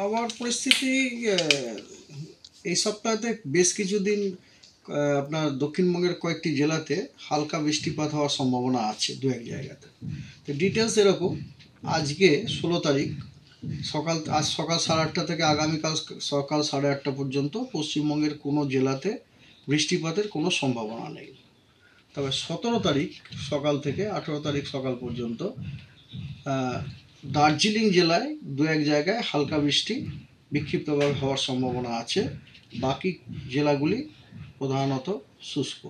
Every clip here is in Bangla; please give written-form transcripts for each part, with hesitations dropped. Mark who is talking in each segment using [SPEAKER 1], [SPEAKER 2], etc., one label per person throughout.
[SPEAKER 1] আবহাওয়ার পরিস্থিতি এই সপ্তাহেতে বেশ কিছুদিন আপনার দক্ষিণবঙ্গের কয়েকটি জেলাতে হালকা বৃষ্টিপাত হওয়ার সম্ভাবনা আছে দু এক জায়গাতে। তো ডিটেলস এরকম, আজকে 16 তারিখ আজ সকাল 8:30 থেকে আগামীকাল সকাল 8:30 পর্যন্ত পশ্চিমবঙ্গের কোনো জেলাতে বৃষ্টিপাতের কোনো সম্ভাবনা নেই। তবে 17 তারিখ সকাল থেকে 18 তারিখ সকাল পর্যন্ত দার্জিলিং জেলায় দু এক জায়গায় হালকা বৃষ্টি বিক্ষিপ্তভাবে হওয়ার সম্ভাবনা আছে। বাকি জেলাগুলি প্রধানত শুষ্ক।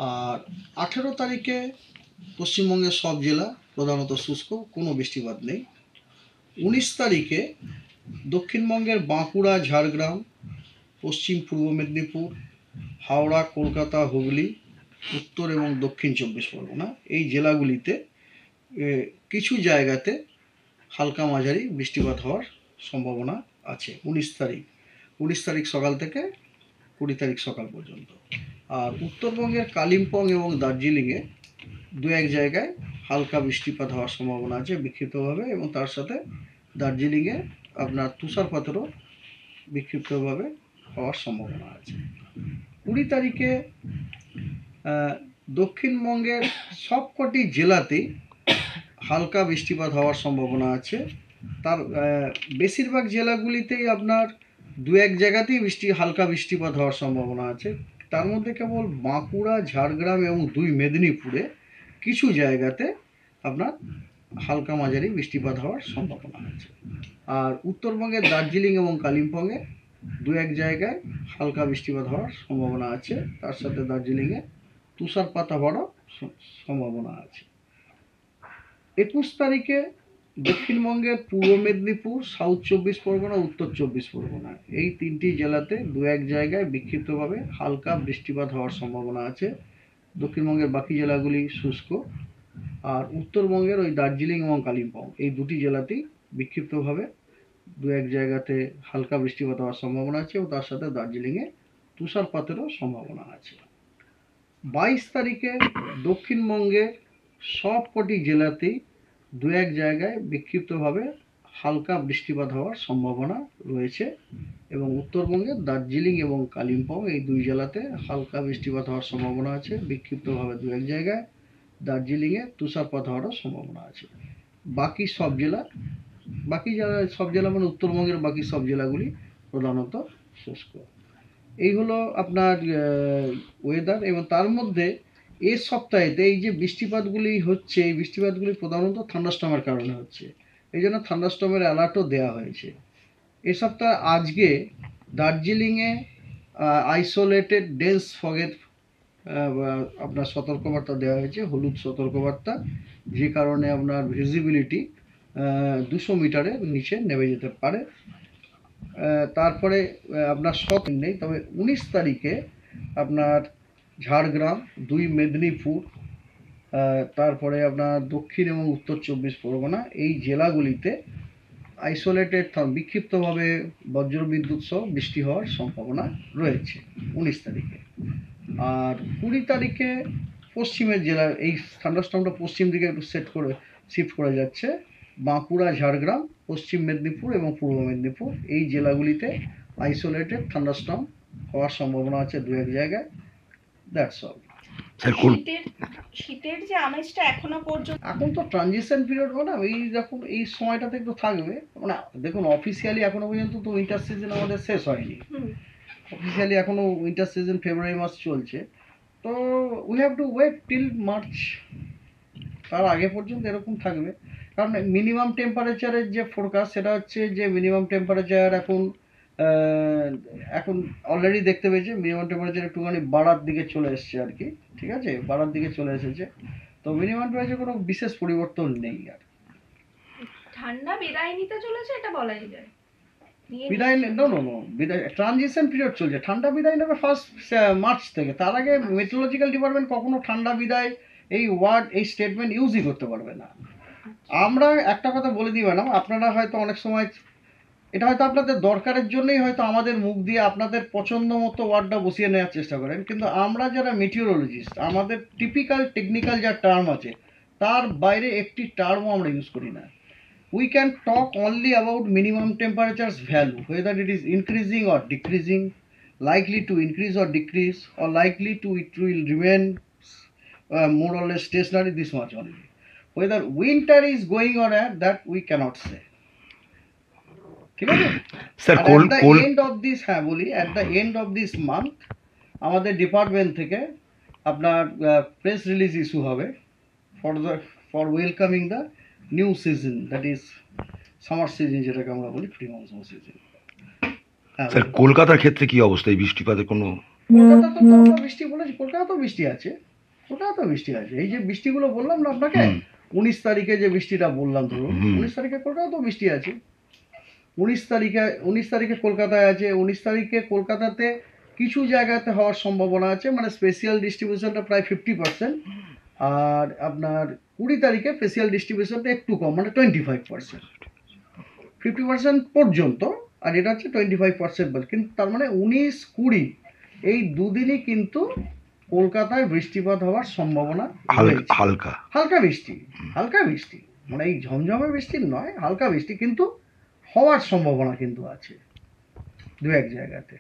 [SPEAKER 1] আর 18 তারিখে পশ্চিমবঙ্গের সব জেলা প্রধানত শুষ্ক, কোনো বৃষ্টিপাত নেই। 19 তারিখে দক্ষিণবঙ্গের বাঁকুড়া, ঝাড়গ্রাম, পশ্চিম পূর্ব মেদিনীপুর, হাওড়া, কলকাতা, হুগলি, উত্তর এবং দক্ষিণ 24 পরগনা এই জেলাগুলিতে কিছু জায়গাতে হালকা মাঝারি বৃষ্টিপাত হওয়ার সম্ভাবনা আছে 19 তারিখ সকাল থেকে 20 তারিখ সকাল পর্যন্ত। আর উত্তরবঙ্গের কালিম্পং এবং দার্জিলিংয়ে দু এক জায়গায় হালকা বৃষ্টিপাত হওয়ার সম্ভাবনা আছে বিক্ষিপ্তভাবে, এবং তার সাথে দার্জিলিংয়ে আপনার তুষারপাতেরও বিক্ষিপ্তভাবে হওয়ার সম্ভাবনা আছে। 20 তারিখে দক্ষিণবঙ্গের সবকটি জেলাতেই হালকা বৃষ্টিপাত হওয়ার সম্ভাবনা আছে। তার বেশিরভাগ জেলাগুলিতেই আপনার দু এক জায়গাতেই হালকা বৃষ্টিপাত হওয়ার সম্ভাবনা আছে। তার মধ্যে কেবল বাঁকুড়া, ঝাড়গ্রাম এবং 2 মেদিনীপুরে কিছু জায়গাতে আপনার হালকা মাঝারি বৃষ্টিপাত হওয়ার সম্ভাবনা আছে। আর উত্তরবঙ্গের দার্জিলিং এবং কালিম্পংয়ে দু এক জায়গায় হালকা বৃষ্টিপাত হওয়ার সম্ভাবনা আছে, তার সাথে দার্জিলিংয়ে তুষারপাত হওয়ারও সম্ভাবনা আছে। 21 তারিখে দক্ষিণবঙ্গের পূর্ব মেদিনীপুর, সাউথ 24 পরগনা, উত্তর 24 পরগনা এই 3টি জেলাতে দু এক জায়গায় বিক্ষিপ্তভাবে হালকা বৃষ্টিপাত হওয়ার সম্ভাবনা আছে। দক্ষিণবঙ্গের বাকি জেলাগুলি শুষ্ক। আর উত্তরবঙ্গের ওই দার্জিলিং এবং কালিম্পং এই 2টি জেলাতেই বিক্ষিপ্তভাবে দু এক জায়গাতে হালকা বৃষ্টিপাত হওয়ার সম্ভাবনা আছে, এবং তার সাথে দার্জিলিংয়ে তুষারপাতেরও সম্ভাবনা আছে। 22 তারিখে দক্ষিণবঙ্গের সবকটি জেলাতেই দু এক জায়গায় বিক্ষিপ্তভাবে হালকা বৃষ্টিপাত হওয়ার সম্ভাবনা রয়েছে, এবং উত্তরবঙ্গের দার্জিলিং এবং কালিম্পং এই 2 জেলাতে হালকা বৃষ্টিপাত হওয়ার সম্ভাবনা আছে বিক্ষিপ্তভাবে দু এক জায়গায়। দার্জিলিংয়ে তুষারপাত হওয়ারও সম্ভাবনা আছে। বাকি সব জেলা মানে উত্তরবঙ্গের বাকি সব জেলাগুলি প্রধানত শুষ্ক। এই হলো আপনার ওয়েদার। এবং তার মধ্যে এই সপ্তাহেতে এই যে বৃষ্টিপাতগুলি হচ্ছে, এই বৃষ্টিপাতগুলি প্রধানত থান্ডারস্টর্মের কারণে হচ্ছে, এই জন্য থান্ডারস্টর্মের অ্যালার্টও দেওয়া হয়েছে। এ সপ্তাহে আজকে দার্জিলিংয়ে আইসোলেটেড ডেন্স ফগের আপনার সতর্কবার্তা দেওয়া হয়েছে, হলুদ সতর্কবার্তা, যে কারণে আপনার ভিজিবিলিটি 200 মিটারের নিচে নেমে যেতে পারে। তারপরে আপনার নেই। তবে 19 তারিখে আপনার ঝাড়গ্রাম, 2 মেদিনীপুর, তারপরে আপনার দক্ষিণ এবং উত্তর 24 পরগনা এই জেলাগুলিতে আইসোলেটেড বিক্ষিপ্তভাবে বজ্রবিদ্যুৎ সহ বৃষ্টি হওয়ার সম্ভাবনা রয়েছে 19 তারিখে। আর 20 তারিখে পশ্চিমের জেলা এই থান্ডারস্টর্মটা পশ্চিম দিকে একটু শিফট করে যাচ্ছে। বাঁকুড়া, ঝাড়গ্রাম, পশ্চিম মেদিনীপুর এবং পূর্ব মেদিনীপুর এই জেলাগুলিতে আইসোলেটেড থান্ডারস্টর্ম হওয়ার সম্ভাবনা আছে দু এক জায়গায়। That's all.
[SPEAKER 2] শীতের যে আমেজটা এখনো পর্যন্ত,
[SPEAKER 1] এখন তো ট্রানজিশন পিরিয়ড, ম্যাডাম, এই যখন এই সময়টাতে একটু থাকবে। মানে দেখুন, অফিসিয়ালি এখনো পর্যন্ত তো উইন্টার সিজন আমাদের শেষ হয়নি। অফিসিয়ালি এখনো উইন্টার সিজন ফেব্রুয়ারি মাস চলছে। তো we have to wait till March. তার আগে পর্যন্ত এরকম থাকবে। কারণ মিনিমাম টেম্পারেচারের যে ফোরকাস্ট, সেটা হচ্ছে যে মিনিমাম টেম্পারেচার এখন অলরেডি দেখতে পেয়েছে মিনিমাম টেম্পারেচার একটুখানি বাড়ার দিকে চলে এসছে আর কি। ঠিক আছে, বাড়ার দিকে চলে এসেছে। তো মিনিমাম টেম্পারেচার কোনো বিশেষ পরিবর্তন নেই। আর
[SPEAKER 2] ঠান্ডা বিদায় নিতে চলেছে এটা বলাই যায়।
[SPEAKER 1] ট্রানজিশন পিরিয়ড চলছে। ঠান্ডা বিদায় নেবে 1 মার্চ থেকে। তার আগে মেট্রোলজিক্যাল ডিপার্টমেন্ট কখনো ঠান্ডা বিদায় এই স্টেটমেন্ট ইউজই করতে পারবে না। আমরা একটা কথা বলে দিই ম্যাডাম, আপনারা হয়তো অনেক সময় এটা হয়তো আপনাদের দরকারের জন্যই হয়তো আমাদের মুখ দিয়ে আপনাদের পছন্দ মতো ওয়ার্ডটা বসিয়ে নেওয়ার চেষ্টা করেন, কিন্তু আমরা যারা মেটিওরোলজিস্ট, আমাদের টিপিক্যাল টেকনিক্যাল যা টার্ম আছে তার বাইরে একটি টার্মও আমরা ইউজ করি না। we can talk only about minimum temperature's value, whether it is increasing or decreasing, likely to increase or decrease, or likely to it will remain more or less stationary, this much only. Whether winter is going on at that we cannot say. ঠিক আছে
[SPEAKER 3] স্যার
[SPEAKER 1] আর
[SPEAKER 3] কোল
[SPEAKER 1] at the
[SPEAKER 3] কোল
[SPEAKER 1] end of this, হ্যাঁ বলি, at the end of this month আমাদের ডিপার্টমেন্ট থেকে আপনার প্রেস রিলিজ ইস্যু হবে for welcoming the new season, that is summer season, যেটাকে আমরা বলি প্রি মনসুন সিজন। হ্যাঁ
[SPEAKER 3] স্যার কলকাতার ক্ষেত্রে কি অবস্থা, এই বৃষ্টিপাতের কোনো?
[SPEAKER 1] কলকাতা তো আমরা বৃষ্টি বলেছি, কলকাতাতেও বৃষ্টি আছে, কলকাতাতেও বৃষ্টি আছে। এই যে বৃষ্টিগুলো বললাম না আপনাকে, 19 তারিখে যে বৃষ্টিটা বললাম, ধরুন 19 তারিখে কলকাতাতেও বৃষ্টি আছে, 19 তারিখে কলকাতায় আছে, 19 তারিখে কলকাতাতে কিছু জায়গাতে হওয়ার সম্ভাবনা আছে, মানে স্পেশাল ডিস্ট্রিবিউশনটা প্রায় 50%, আর আপনার 20 তারিখে স্পেশাল ডিস্ট্রিবিউশনটা একটু কম, মানে 25%, 50% পর্যন্ত, আর এটা হচ্ছে 25% বল। কিন্তু তার মানে 19-20 এই দুদিনই কিন্তু কলকাতায় বৃষ্টিপাত হওয়ার সম্ভাবনা রয়েছে।
[SPEAKER 3] হালকা
[SPEAKER 1] হালকা বৃষ্টি, হালকা বৃষ্টি, মানে এই ঝমঝমে বৃষ্টি নয়, হালকা বৃষ্টি কিন্তু হওয়ার সম্ভাবনা কিন্তু আছে দু এক জায়গাতে।